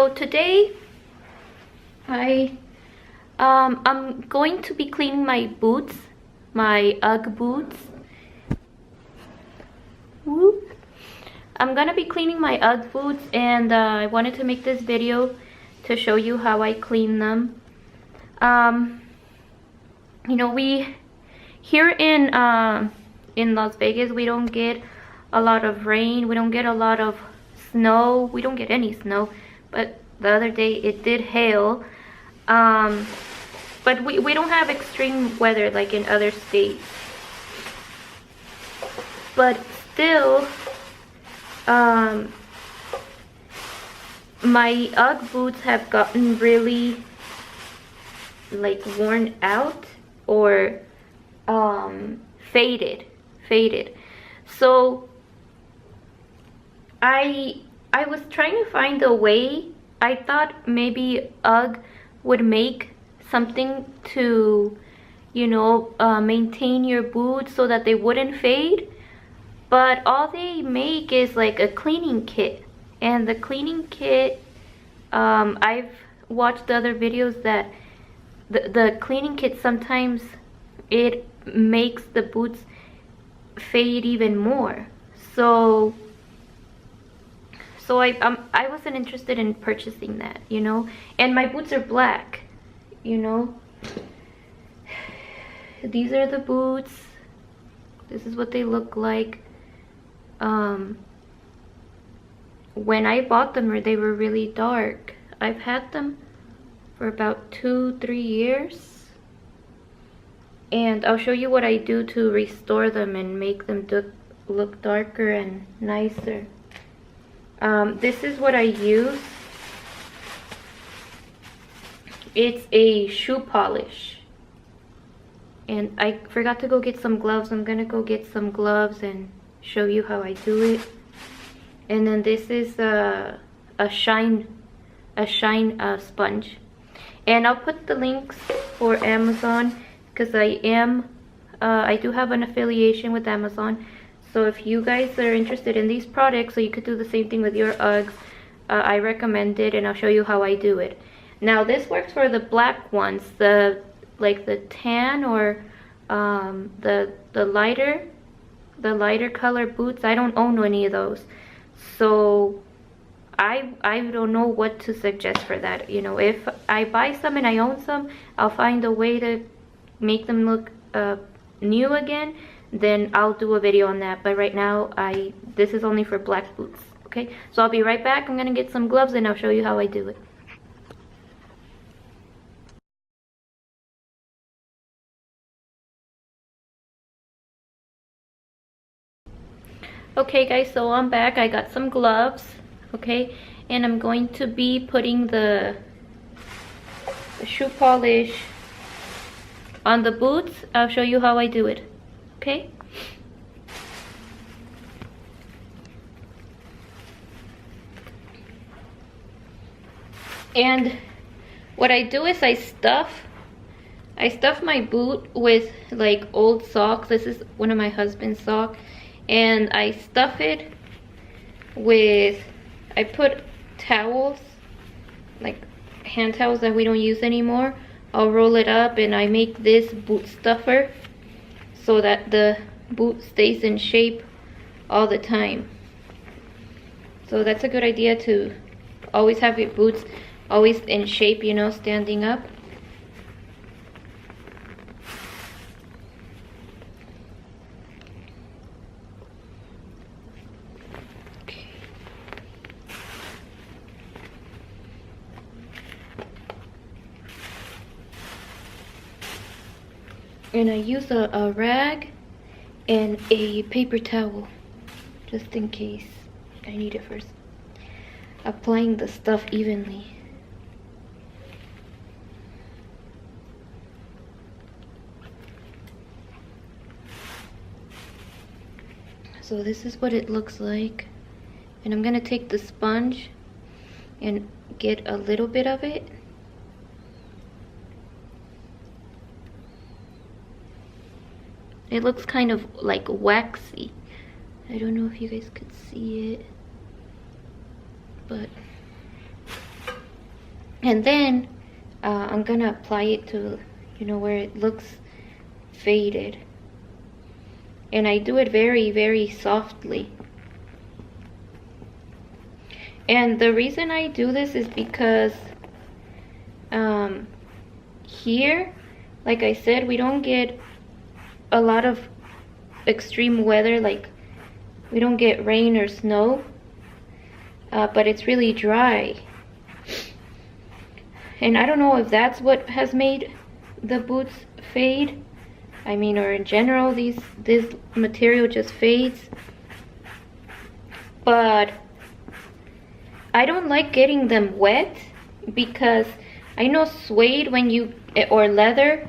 So today I'm going to be cleaning my boots, my Ugg boots. Woo. I'm gonna be cleaning my Ugg boots, and I wanted to make this video to show you how I clean them. You know, we here in Las Vegas, we don't get a lot of rain, we don't get a lot of snow, we don't get any snow, but the other day it did hail. But we don't have extreme weather like in other states, but still my Ugg boots have gotten really like worn out or faded. So I was trying to find a way. I thought maybe Ugg would make something to, you know, maintain your boots so that they wouldn't fade, but all they make is like a cleaning kit. And the cleaning kit, I've watched other videos that the cleaning kit, sometimes it makes the boots fade even more. So I wasn't interested in purchasing that, you know. And my boots are black, you know. These are the boots. This is what they look like. When I bought them, they were really dark. I've had them for about 2-3 years, and I'll show you what I do to restore them and make them look darker and nicer. This is what I use. It's a shoe polish, and I forgot to go get some gloves. I'm gonna go get some gloves and show you how I do it. And then this is a shine sponge, and I'll put the links for Amazon because I do have an affiliation with Amazon. So if you guys are interested in these products, so you could do the same thing with your Uggs, I recommend it, and I'll show you how I do it. Now this works for the black ones, the tan or the lighter color boots. I don't own any of those, so I don't know what to suggest for that. You know, if I buy some and I own some, I'll find a way to make them look new again. Then I'll do a video on that. But right now, this is only for black boots. Okay, so I'll be right back. I'm gonna get some gloves and I'll show you how I do it. Okay guys, so I'm back. I got some gloves, okay, and I'm going to be putting the shoe polish on the boots. I'll show you how I do it, okay? And what I do is I stuff my boot with like old socks. This is one of my husband's socks, and I stuff it with, I put towels, like hand towels that we don't use anymore. I'll roll it up and I make this boot stuffer so that the boot stays in shape all the time. So that's a good idea, to always have your boots always in shape, you know, standing up. And I use a rag and a paper towel just in case I need it first. Applying the stuff evenly. So this is what it looks like, and I'm gonna take the sponge and get a little bit of it. It looks kind of like waxy. I don't know if you guys could see it, but And then I'm gonna apply it to, you know, where it looks faded. And I do it very, very softly. And the reason I do this is because here, like I said, we don't get a lot of extreme weather, like we don't get rain or snow, but it's really dry. And I don't know if that's what has made the boots fade. I mean, or in general, this material just fades. But I don't like getting them wet, because I know suede, or leather,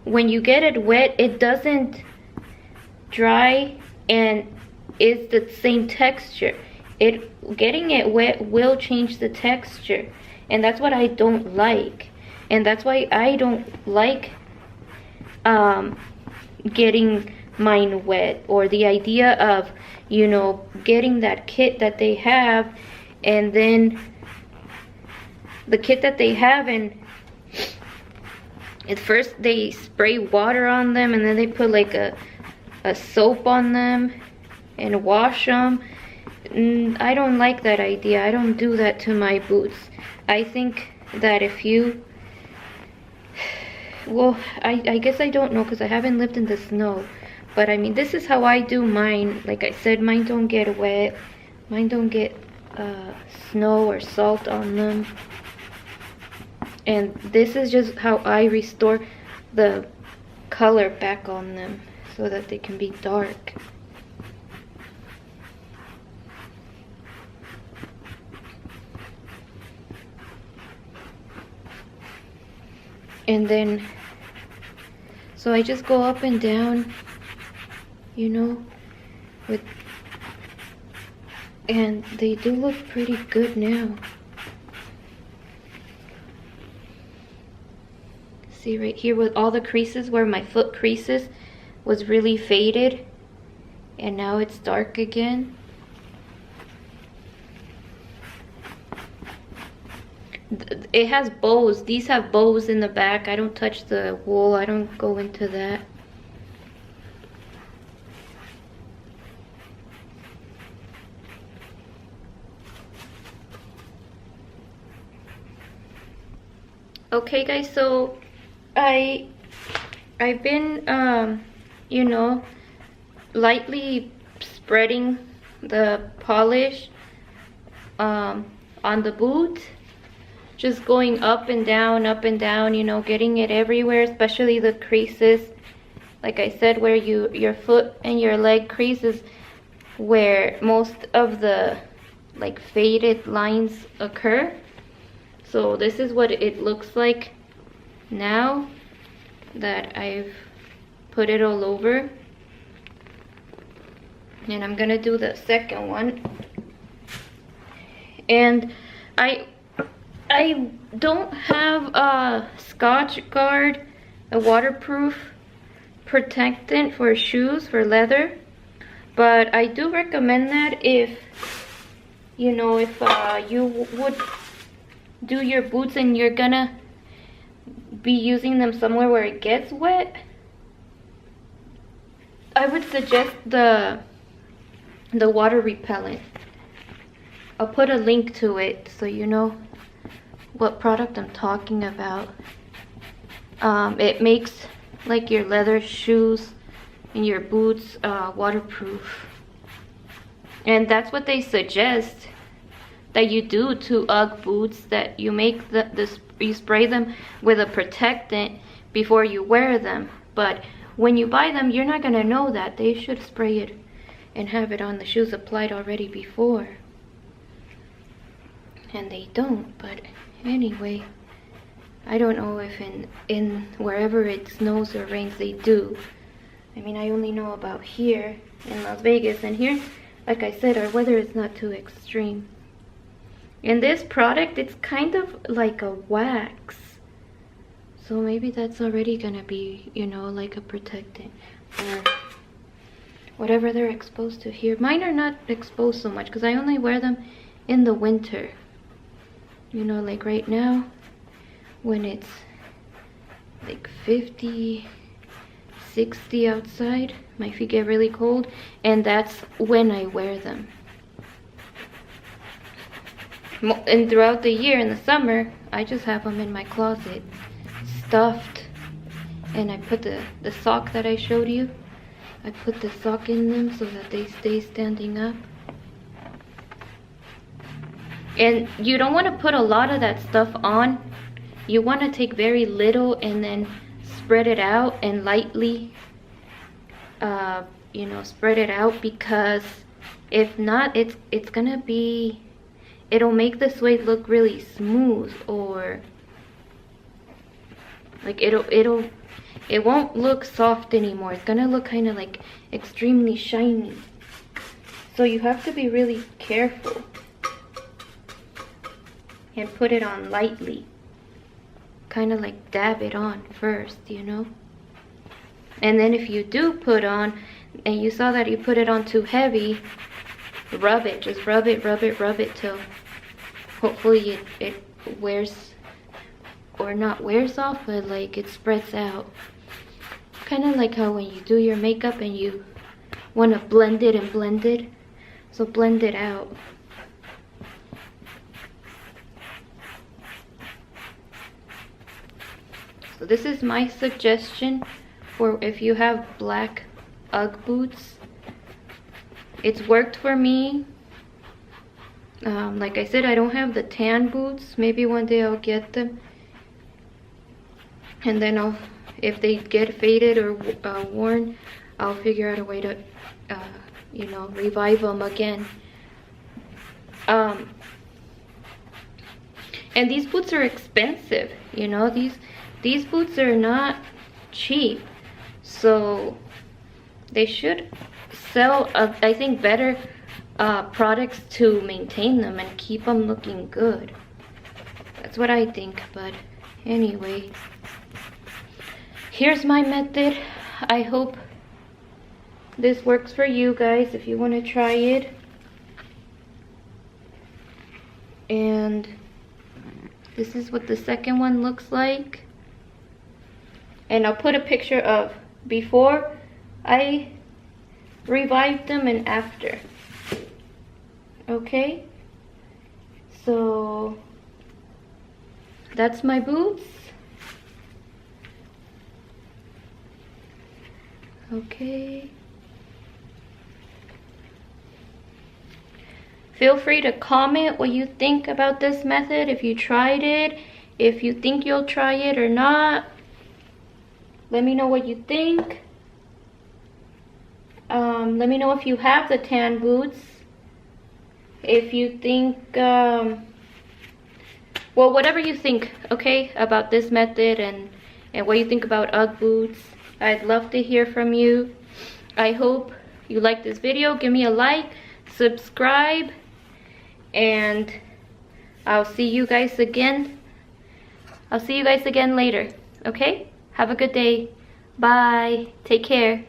when you get it wet, it doesn't dry and it's the same texture. Getting it wet will change the texture, and that's what I don't like. And that's why I don't like getting mine wet, or the idea of, you know, getting that kit that they have, and then the kit that they have, and at first they spray water on them, and then they put like a soap on them and wash them. I don't like that idea. I don't do that to my boots. I think that if you, well, I guess I don't know, because I haven't lived in the snow, but I mean, this is how I do mine. Like I said, mine don't get wet, mine don't get snow or salt on them. And this is just how I restore the color back on them, so that they can be dark. And then, so I just go up and down, you know, and they do look pretty good now. See right here with all the creases, where my foot creases was really faded, and now it's dark again. It has bows. These have bows in the back. I don't touch the wool. I don't go into that. Okay guys, so I've been you know, lightly spreading the polish on the boot, just going up and down, you know, getting it everywhere, especially the creases. Like I said, where your foot and your leg creases, where most of the like faded lines occur. So this is what it looks like now that I've put it all over. And I'm gonna do the second one. And I don't have a Scotch Guard, a waterproof protectant for shoes, for leather, but I do recommend that if, you know, if you would do your boots and you're gonna be using them somewhere where it gets wet. I would suggest the water repellent. I'll put a link to it so you know what product I'm talking about. It makes like your leather shoes and your boots waterproof, and that's what they suggest that you do to Ugg boots, that you make you spray them with a protectant before you wear them. But when you buy them, you're not gonna know that. They should spray it and have it on the shoes applied already before, and they don't. But anyway, I don't know if in wherever it snows or rains they do. I mean, I only know about here in Las Vegas, and here, like I said, our weather is not too extreme. And this product, it's kind of like a wax, so maybe that's already gonna be, you know, like a protectant or whatever they're exposed to here. Mine are not exposed so much because I only wear them in the winter. You know, like right now, when it's like 50, 60 outside, my feet get really cold, and that's when I wear them. And throughout the year, in the summer, I just have them in my closet, stuffed, and I put the sock that I showed you, I put the sock in them so that they stay standing up. And you don't want to put a lot of that stuff on. You want to take very little and then spread it out and lightly, you know, spread it out, because if not, it's gonna be, it'll make the suede look really smooth, or like it won't look soft anymore. It's gonna look kind of like extremely shiny. So you have to be really careful and put it on lightly. Kind of like dab it on first, you know. And then if you do put on, and you saw that you put it on too heavy, rub it. Just rub it till hopefully it wears, or not wears off, but like it spreads out. Kind of like how when you do your makeup and you want to blend it. So blend it out. So this is my suggestion for if you have black Ugg boots. It's worked for me. Like I said, I don't have the tan boots. Maybe one day I'll get them. And then if they get faded or worn, I'll figure out a way to, you know, revive them again. And these boots are expensive, you know. These boots are not cheap, so they should sell, I think, better products to maintain them and keep them looking good. That's what I think. But anyway, here's my method. I hope this works for you guys if you want to try it. And this is what the second one looks like. And I'll put a picture of before I revived them and after. Okay, so that's my boots. Okay, feel free to comment what you think about this method, if you tried it, if you think you'll try it or not. Let me know what you think. Let me know if you have the tan boots. If you think, well, whatever you think, okay, about this method and what you think about Ugg boots. I'd love to hear from you. I hope you liked this video. Give me a like, subscribe, and I'll see you guys again. I'll see you guys again later, okay? Have a good day. Bye. Take care.